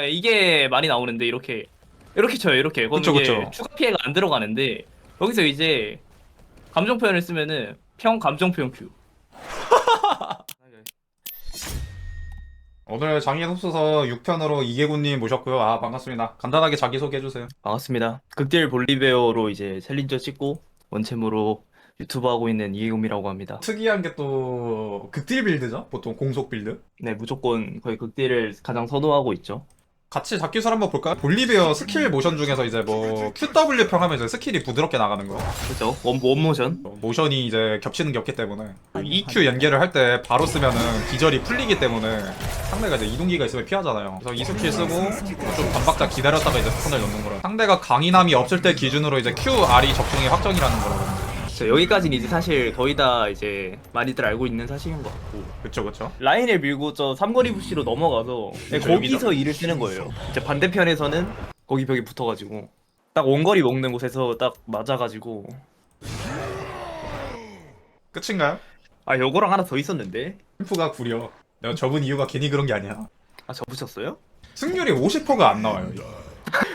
이게 많이 나오는데 이렇게 쳐요. 이렇게. 그럼 그쵸, 이제 그쵸. 추가 피해가 안 들어가는데 여기서 이제 감정 표현을 쓰면은 평 감정 표현 큐. 오늘 장인 흡수서 6편으로 이계군님 모셨고요. 아, 반갑습니다. 간단하게 자기소개해주세요. 반갑습니다. 극딜 볼리베어로 이제 챌린저 찍고 원챔으로 유튜브 하고 있는 이기금이라고 합니다. 특이한 게 또 극딜 빌드죠? 보통 공속 빌드? 네, 무조건 거의 극딜을 가장 선호하고 있죠. 같이 잡기술 한번 볼까요? 볼리베어 스킬 모션 중에서 이제 뭐 QW 평 하면 이제 스킬이 부드럽게 나가는 거. 그죠? 원모션. 모션이 이제 겹치는 게 없기 때문에 EQ 연계를 할 때 바로 쓰면은 기절이 풀리기 때문에 상대가 이제 이동기가 있으면 피하잖아요. 그래서 이 스킬 쓰고 좀 반박자 기다렸다가 이제 스턴을 넣는 거라. 상대가 강인함이 없을 때 기준으로 이제 Q, R이 적중이 확정이라는 거라고. 여기까지는 이제 사실 거의 다 이제 많이들 알고 있는 사실인 것 같고 그쵸, 그쵸. 라인을 밀고 저 삼거리 푸시로 넘어가서 그쵸, 거기서 일을 쓰는 거예요. 이제 반대편에서는 거기 벽에 붙어가지고 딱 원거리 먹는 곳에서 딱 맞아가지고 끝인가요? 아 요거랑 하나 더 있었는데 템프가 구려. 내가 접은 이유가 괜히 그런 게 아니야. 아 접으셨어요? 승률이 50%가 안 나와요.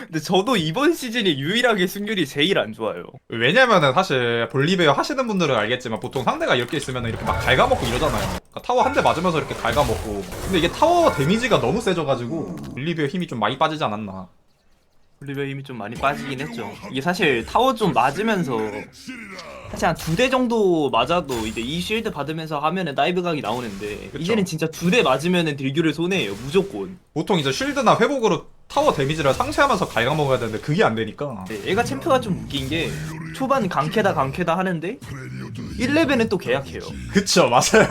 근데 저도 이번 시즌이 유일하게 승률이 제일 안 좋아요. 왜냐면은 사실 볼리베어 하시는 분들은 알겠지만 보통 상대가 이렇게 있으면 이렇게 막 갉아먹고 이러잖아요. 그러니까 타워 한 대 맞으면서 이렇게 갉아먹고. 근데 이게 타워 데미지가 너무 세져가지고 볼리베어 힘이 좀 많이 빠지지 않았나. 볼리베어 힘이 좀 많이 빠지긴 했죠. 이게 사실 타워 좀 맞으면서 사실 한 2대 정도 맞아도 이제 이 쉴드 받으면서 하면은 다이브 각이 나오는데 그쵸. 이제는 진짜 2대 맞으면은 딜교를 손해예요. 무조건. 보통 이제 쉴드나 회복으로 타워 데미지를 상쇄하면서 갉아먹어야 되는데 그게 안 되니까. 네, 얘가 챔프가 좀 웃긴 게 초반 강캐다 하는데 1레벨은 또 계약해요. 그쵸, 맞아요.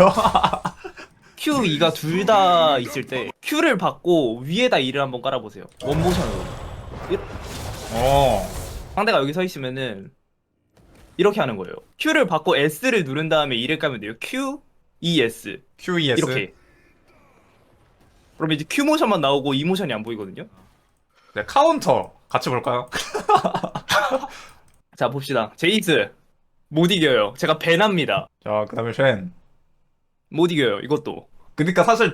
Q2가 둘 다 있을 때 Q를 받고 위에다 E를 한번 깔아보세요. 원모션으로. 어. 상대가 여기 서 있으면은 이렇게 하는 거예요. Q를 받고 S를 누른 다음에 E를 까면 돼요. Q, E, S. QES. 이렇게. 그러면 이제 Q 모션만 나오고 E 모션이 안 보이거든요. 네, 카운터 같이 볼까요? 자, 봅시다. 제이스. 못 이겨요. 제가 배납니다. 자, 그 다음에 쉔. 못 이겨요. 이것도. 그러니까 사실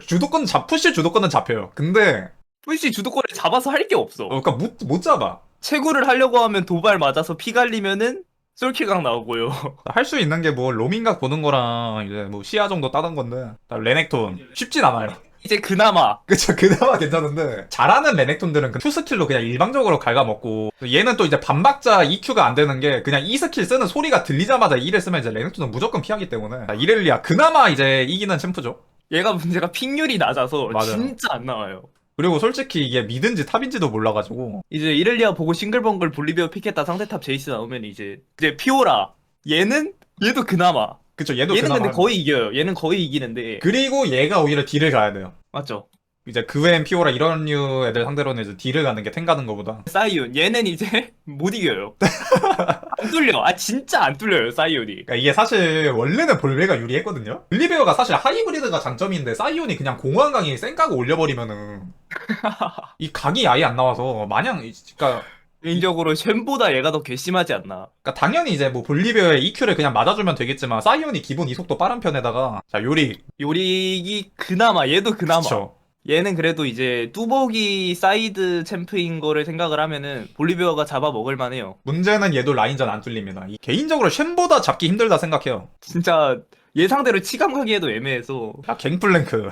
푸시 주도권은 잡혀요. 근데 푸시 주도권을 잡아서 할 게 없어. 그러니까 못 잡아. 채굴을 하려고 하면 도발 맞아서 피 갈리면은 솔킬각 나오고요. 할 수 있는 게 뭐 로밍각 보는 거랑 이제 뭐 시야 정도 따는 건데 레넥톤 쉽진 않아요. 이제 그나마 그쵸, 그나마 괜찮은데 잘하는 레넥톤들은 그 투 스킬로 그냥 일방적으로 갉아먹고 얘는 또 이제 반박자 EQ가 안 되는 게 그냥 이 스킬 쓰는 소리가 들리자마자 E를 쓰면 이제 레넥톤은 무조건 피하기 때문에 이렐리아 그나마 이제 이기는 챔프죠. 얘가 문제가 픽률이 낮아서 맞아요. 진짜 안 나와요. 그리고 솔직히 이게 미든지 탑인지도 몰라가지고 이제 이렐리아 보고 싱글벙글 볼리베어 픽했다 상대탑 제이스 나오면 이제 피오라 얘도 그나마 그쵸, 얘도 얘는 그나마 근데 거의 이겨요. 얘는 거의 이기는데 그리고 얘가 오히려 딜을 가야 돼요. 맞죠? 이제 그웬 피오라 이런 류 애들 상대로는 이제 딜을 가는 게 탱 가는 거보다 사이온 얘는 이제 못 이겨요. 안 뚫려. 아 진짜 안 뚫려요 사이온이. 그러니까 이게 사실 원래는 볼베가 유리했거든요. 볼리베어가 사실 하이브리드가 장점인데 사이온이 그냥 공허한 강이 쌩까고 올려버리면은 이 각이 아예 안 나와서 마냥 그러니까, 개인적으로 쉔보다 얘가 더 괘씸하지 않나. 그러니까 당연히 이제 뭐 볼리베어의 EQ를 그냥 맞아주면 되겠지만 사이온이 기본 이속도 빠른 편에다가 자 요리 요릭이 그나마 얘도 그나마 그쵸. 얘는 그래도 이제 뚜벅이 사이드 챔프인 거를 생각을 하면은 볼리베어가 잡아먹을 만해요. 문제는 얘도 라인전 안 뚫립니다. 개인적으로 쉔보다 잡기 힘들다 생각해요. 진짜 예상대로 치감하기에도 애매해서 야 갱플랭크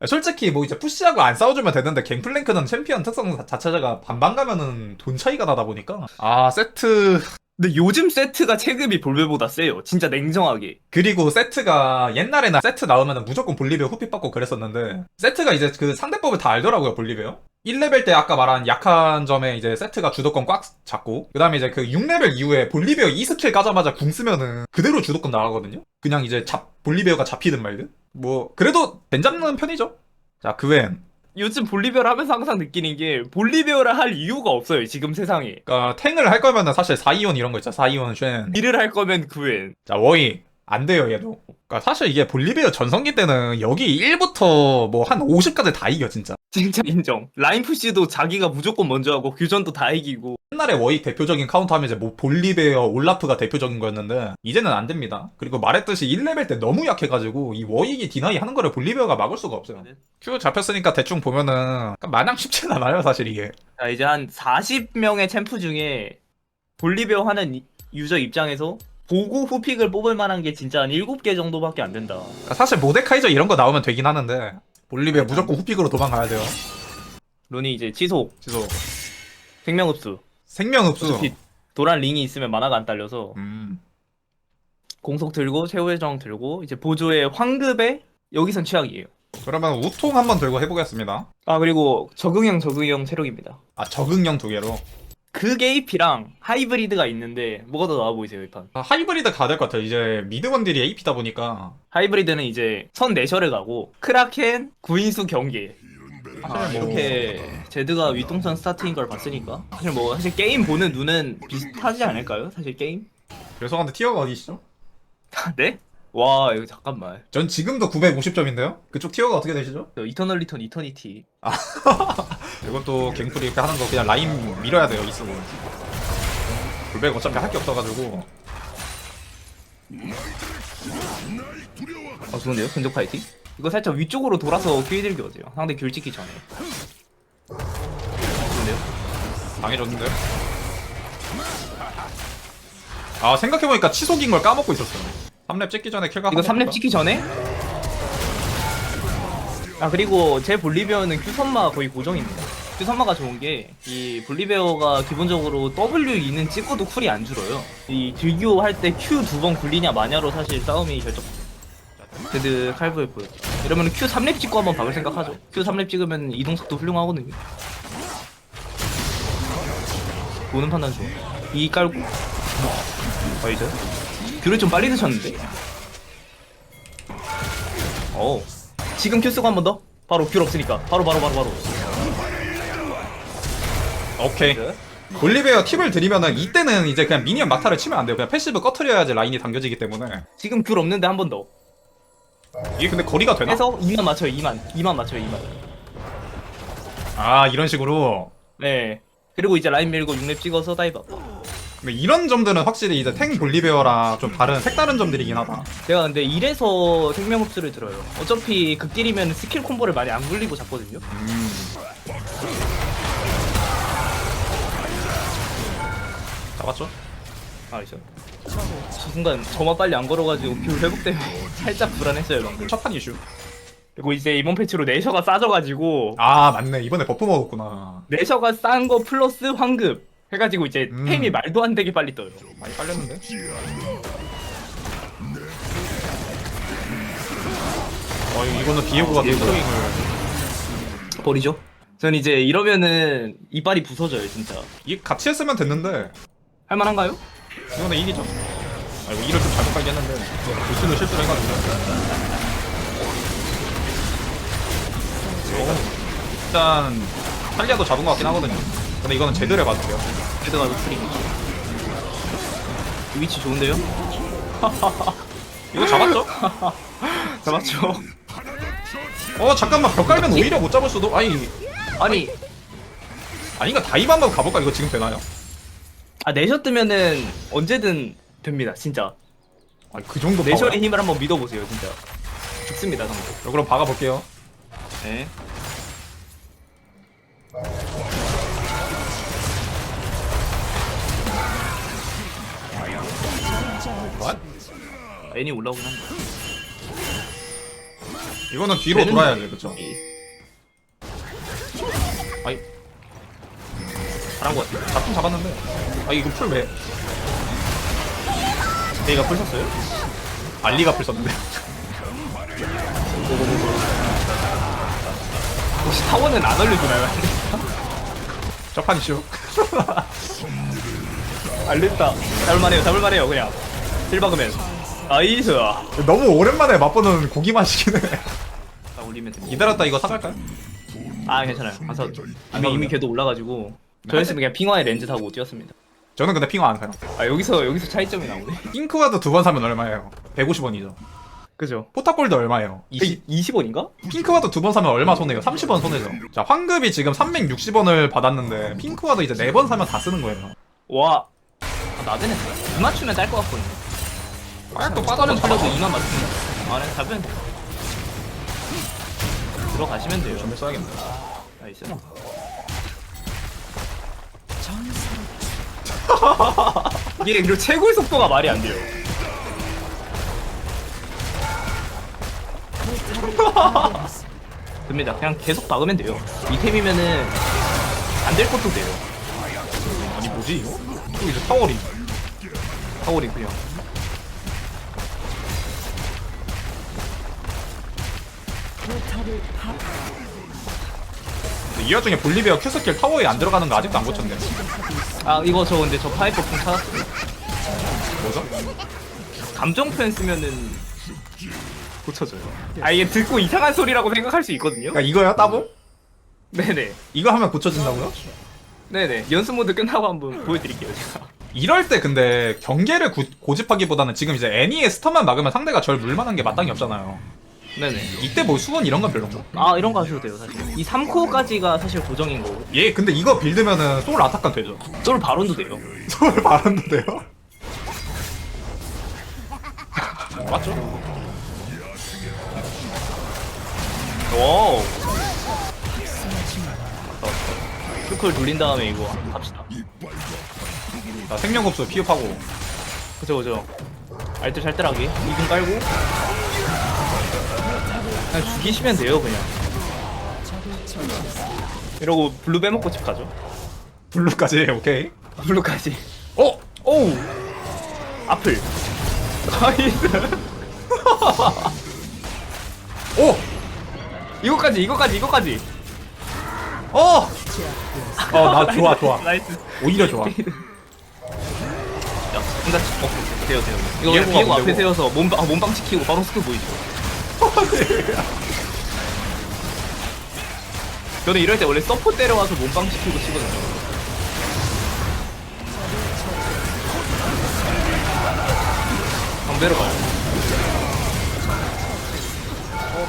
솔직히 뭐 이제 푸시하고 안 싸워주면 되는데 갱플랭크는 챔피언 특성 자체가 반반 가면은 돈 차이가 나다 보니까 아 세트 근데 요즘 세트가 체급이 볼베보다 세요. 진짜 냉정하게. 그리고 세트가 옛날에는 세트 나오면은 무조건 볼리베어 후피 받고 그랬었는데 세트가 이제 그 상대법을 다 알더라고요 볼리베어 1레벨 때 아까 말한 약한 점에 이제 세트가 주도권 꽉 잡고 그 다음에 이제 그 6레벨 이후에 볼리베어 2스킬 까자마자 궁 쓰면은 그대로 주도권 나가거든요 그냥 이제 볼리베어가 잡히든 말든 뭐 그래도 괜찮은 편이죠. 자 그웬 요즘 볼리베어를 하면서 항상 느끼는 게 볼리베어를 할 이유가 없어요. 지금 세상에. 그니까 탱을 할 거면은 사실 4이온 이런 거 있죠 4이온 쉔 일을 할 거면 그웬. 자 워익 안 돼요 얘도. 그러니까 사실 이게 볼리비아 전성기 때는 여기 1부터 뭐 한 50까지 다 이겨 진짜. 진짜 인정. 라인 푸시도 자기가 무조건 먼저 하고 규전도 다 이기고. 옛날에 워익 대표적인 카운터 하면 이제 뭐 볼리베어, 올라프가 대표적인 거였는데 이제는 안 됩니다. 그리고 말했듯이 1레벨 때 너무 약해가지고 이 워익이 디나이 하는 거를 볼리베어가 막을 수가 없어요. 큐 잡혔으니까 대충 보면은 마냥 쉽진 않아요 사실 이게. 자, 이제 한 40명의 챔프 중에 볼리베어 하는 유저 입장에서 보고 후픽을 뽑을 만한 게 진짜 한 7개 정도밖에 안 된다. 그러니까 사실 모데카이저 이런 거 나오면 되긴 하는데 볼리베어 무조건 후픽으로 도망가야 돼요. 룬이 이제 지속, 지소. 생명흡수. 생명흡수. 어차피 도란 링이 있으면 만화가 안 딸려서 음. 공속 들고 최후의 저항 들고 이제 보조의 황급에 여기선 최악이에요. 그러면 우통 한번 들고 해보겠습니다. 아 그리고 적응형 체력입니다. 아 적응형 2개로. 그 게이피랑 하이브리드가 있는데 뭐가 더 나아 보이세요 이 판? 아, 하이브리드 가야 될 것 같아요. 이제 미드원딜이 AP다 보니까. 하이브리드는 이제 선 내셔를 가고 크라켄, 구인수 경계. 사실 뭐- 이렇게 제드가 윗동선 스타트인 걸 봤으니까 사실 뭐 사실 게임 보는 눈은 비슷하지 않을까요? 사실 게임? 죄송한데 티어가 어디시죠? 네? 와 이거 잠깐만. 전 지금도 950점인데요? 그쪽 티어가 어떻게 되시죠? 저 이터널 리턴 이터니티. 이건 또 갱플이 이렇게 하는 거 그냥 라인 밀어야 돼요 이쪽은. 불백 어차피 할 게 없어가지고. 좋은데요? 근접 파이팅? 이거 살짝 위쪽으로 돌아서 큐 들기 어때요? 상대 귤 찍기 전에. 좋은데요? 당해줬는데요? 아 생각해보니까 치속인 걸 까먹고 있었어요. 3렙 찍기 전에 킬각 이거 한번 3렙 찍기 전에? 아 그리고 제 볼리베어는 큐 선마 거의 고정입니다. 큐 선마가 좋은 게 이 볼리베어가 기본적으로 W2는 찍어도 쿨이 안 줄어요. 이 딜교 할 때 Q 2번 굴리냐 마냐로 사실 싸움이 결정. 제드 칼부에 보여. 이러면 Q 3렙 찍고 한번 박을 생각하죠. Q 3렙 찍으면 이동속도 훌륭하거든요. 보는 판단 좋아. 이 깔고. 어이죠? 귤을 좀 빨리 드셨는데? 지금 큐 쓰고 한 번 더? 바로 귤 없으니까 바로. 오케이. 볼리베어 팁을 드리면은 이때는 이제 그냥 미니언 막타를 치면 안 돼요. 그냥 패시브 꺼트려야지 라인이 당겨지기 때문에. 지금 귤 없는데 한 번 더. 이게 근데 거리가 되나? 해서 2만 맞춰요 2만 맞춰요 2만. 아 이런 식으로. 네. 그리고 이제 라인 밀고 6렙 찍어서 다이브 업. 근데 이런 점들은 확실히 이제 탱 볼리베어랑 좀 다른 색다른 점들이긴 하다. 제가 근데 이래서 생명 흡수를 들어요. 어차피 극딜이면 스킬 콤보를 많이 안 굴리고 잡거든요. 잡았죠? 아 있어. 저 순간 저만 빨리 안 걸어가지고 귤 회복 때문에 살짝 불안했어요 방금. 첫판 이슈. 그리고 이제 이번 패치로 내셔가 싸져가지고 아 맞네 이번에 버프 먹었구나. 내셔가 싼 거 플러스 황급 해가지고 이제 음. 템이 말도 안 되게 빨리 떠요. 많이 빨렸는데? 이거는 비에고 같은 비에고. 트로잉을. 버리죠. 전 이제 이러면은 이빨이 부서져요 진짜. 이 같이 했으면 됐는데 할만한가요? 이거는 이기죠. 이거 이를 좀 잘못 깔긴 했는데 루스는 실수를 해가지고. 일단 탈리아도 잡은 것 같긴 하거든요. 근데 이거는 제대로 해봐도요. 헤드가 노트링이죠. 이 위치 좋은데요? 이거 잡았죠? 잡았죠. 잠깐만 벽 깔면 오히려 못 잡을 수도. 아니 아닌가 다이브 한번 가볼까? 이거 지금 되나요? 내셔 뜨면은 언제든 됩니다 진짜. 그 정도 내셔의 파워야? 힘을 한번 믿어보세요 진짜. 죽습니다 상대. 그럼 박아볼게요. 네. What? 애니 올라오긴 한다. 이거는 뒤로 돌아야 돼, 그쵸? 아이, 잘한 것 같아. 잡긴 잡았는데. 이거 풀 왜? 얘가 풀 샀어요? 알리가 풀 썼는데. 혹시 타워는 안 알려주나요? 저판 이슈. 알렸다. 잡을만해요 그냥. 딜 박으면. 나이스. 너무 오랜만에 맛보는 고기 맛이긴 해. 올리면 됩니다. 기다렸다 이거 사갈까요? 괜찮아요. 가서 이미 걔도 올라가지고 저였으면 그냥 핑화에 렌즈 타고 뛰었습니다. 저는 근데 핑화 안 사요. 아 여기서 차이점이 나오네. 핑크와드 2번 사면 얼마예요? 150원이죠. 그죠? 포탑골드 얼마예요? 20원인가? 핑크와드 2번 사면 얼마 손해요? 30원 손해죠. 자, 황급이 지금 360원을 받았는데 핑크와드 이제 4번 사면 다 쓰는 거예요. 와. 아, 나대네. 2맞추면 딸 것 같거든요. 빨리 또 빠져는 빠져는 풀려도 2만 맞추면. 아, 네, 잡으면 돼요. 들어가시면 돼요. 전멸 써야겠네. 나이스. 이게 그리고 최고의 속도가 말이 안 돼요. 됩니다. 그냥 계속 박으면 돼요. 이템이면은 안 될 것도 돼요. 아니 뭐지 이거? 또 이제 타워링. 타워링 그냥. 이 와중에 볼리비아 큐스킬 타워에 안 들어가는 거 아직도 안 고쳤네. 아 이거 저 근데 저 파이퍼 풍 찾았어요. 뭐죠? 감정 표현 쓰면은 고쳐져요. 아 이게 듣고 이상한 소리라고 생각할 수 있거든요. 그러니까 이거야 따봉? 네네. 이거 하면 고쳐진다고요? 네네. 연습 모드 끝나고 한번 보여드릴게요 제가. 이럴 때 근데 경계를 고집하기보다는 지금 이제 애니의 스턴만 막으면 상대가 절 물만한 게 마땅히 없잖아요. 네네. 이때 뭐 수원 이런 건 별론가? 아 이런 거 하셔도 돼요 사실. 이 3코어까지가 사실 고정인 거고. 얘 근데 이거 빌드면은 소울 아타칸 되죠? 쫄 바론도 돼요. 소울 바람도 돼요? 맞죠? 와우. 큐클 돌린 다음에 이거 갑시다. 자, 생명급수 피업하고. 그죠. 알뜰살뜰하게 2등 깔고 그냥 죽이시면 돼요 그냥. 이러고 블루 빼먹고 집 가죠. 블루까지 오케이. 블루까지. 어? 오우. 앞을. 나이스. 오! 이거까지. 어! 나 좋아. 나이스. 오히려 좋아. 야, 혼자 돼요. 이거 비에고가 비에고 앞에 문제고. 세워서 몸빵 지키고 바로 스킬 보이죠. 저는 이럴 때 원래 서포 때려와서 몸빵 시키고 치거든요. 방대로 가요.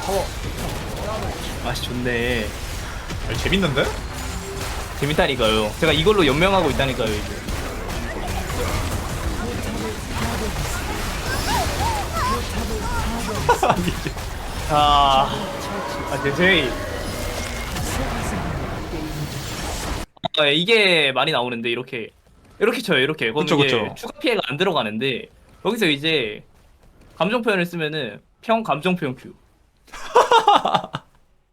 파워. 맛이 좋네. 아니, 재밌는데? 재밌다니까요. 제가 이걸로 연명하고 있다니까요, 이제. 제이. 이게 많이 나오는데, 이렇게 쳐요, 이렇게. 그럼 그쵸, 이게 그쵸. 추가 피해가 안 들어가는데, 여기서 이제, 감정 표현을 쓰면은, 감정 표현 큐.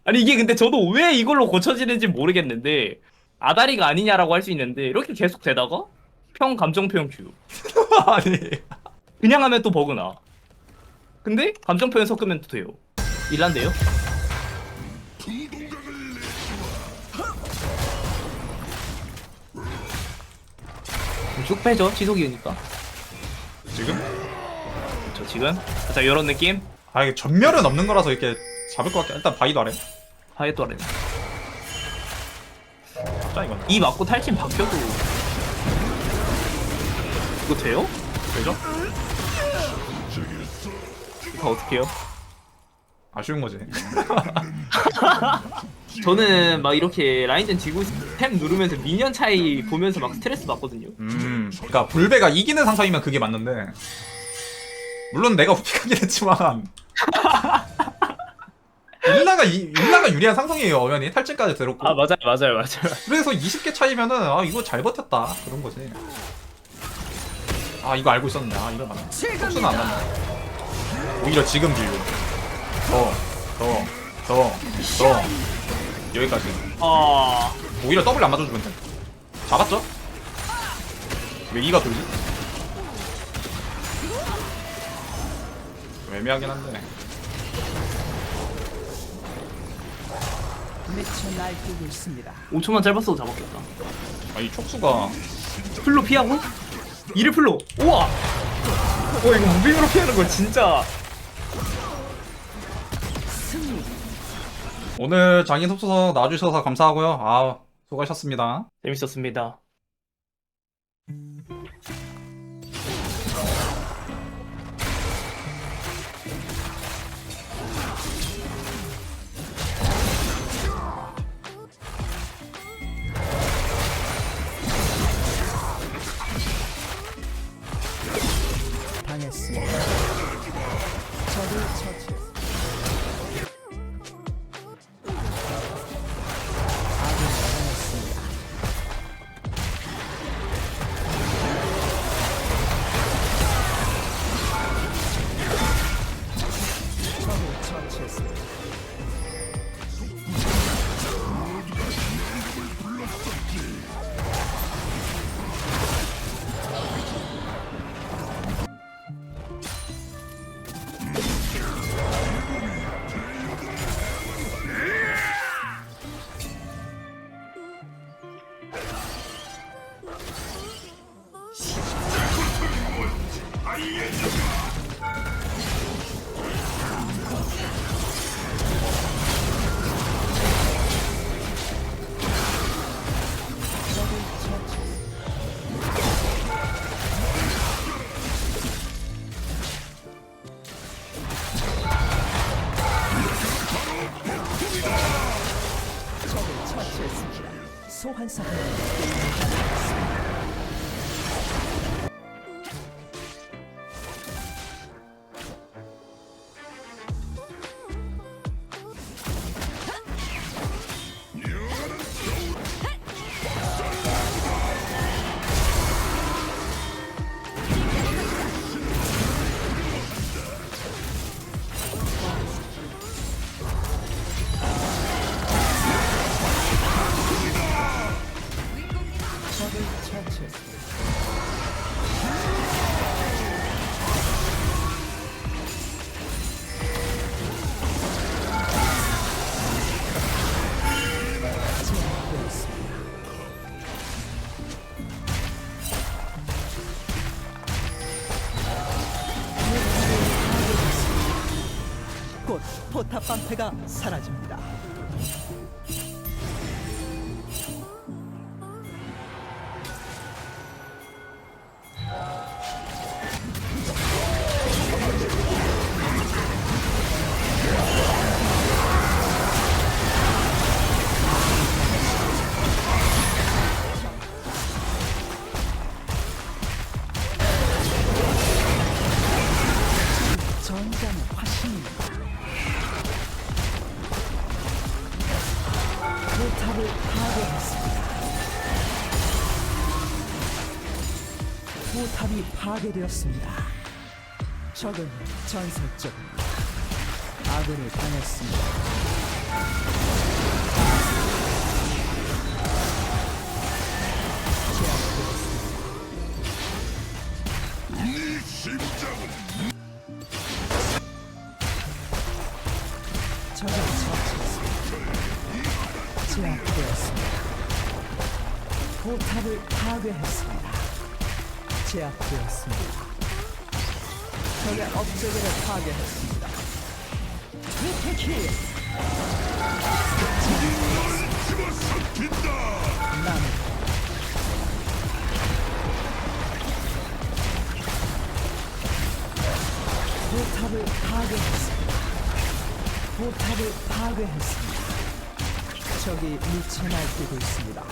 아니, 이게 근데 저도 왜 이걸로 고쳐지는지 모르겠는데, 아다리가 아니냐라고 할 수 있는데, 이렇게 계속 되다가, 감정 표현 큐. 아니. 그냥 하면 또 버그나. 근데 감정 표현 섞으면 또 돼요. 일란데요? 쭉 빼죠. 지속이니까. 지금? 저 지금 자 이런 느낌. 아, 이게 전멸은 없는 거라서 이렇게 잡을 것 같게. 일단 바이도 아래. 하에 또 아래. 자, 이건. 이 맞고 탈진 바뀌어도 이거 돼요? 왜죠? 이거 어떻게 해요? 아쉬운 거지. 저는 막 이렇게 라인전 지고 템 누르면서 미니언 차이 보면서 막 스트레스 받거든요. 그러니까 불배가 이기는 상성이면 그게 맞는데. 물론 내가 후픽하긴 했지만. 율라가 유리한 상성이에요, 어연이. 탈진까지 들었고. 아 맞아요. 그래서 20개 차이면은, 이거 잘 버텼다. 그런 거지. 이거 알고 있었는데. 이거 맞네. 속수는 안 맞네. 오히려 지금 딜. 더. 여기까지. 오히려 더블 안 맞아주면 돼. 잡았죠? 왜 2가 돌지? 애매하긴 한데. 미쳐 날뛰고 있습니다. 5초만 짧았어도 잡았겠다. 이 촉수가. 풀로 피하고? 이를 풀로. 우와. 이거 무빙으로 피하는 거 진짜. 오늘 장인 섭소서 나와주셔서 감사하고요. 수고하셨습니다. 재밌었습니다. 적을 처치했습니다. 소환사가 적을 처치했습니다. 제압되었습니다. 곧 포탑 방패가 사라집니다. 전장의 화신입니다. 포탑을 파괴했습니다. 포탑이 파괴되었습니다. 적은 전설적입니다. 아군을 당했습니다. 제압되었습니다. 적을 처치했습니다. 제압되었습니다. 포탑을 파괴했습니다. 제압되었습니다. 적의 업적을 파괴했습니다. 트리플킬! 나는 포탑을 파괴했습니다. 포탑을 파괴했습니다. 적이 미쳐 날뛰고 있습니다.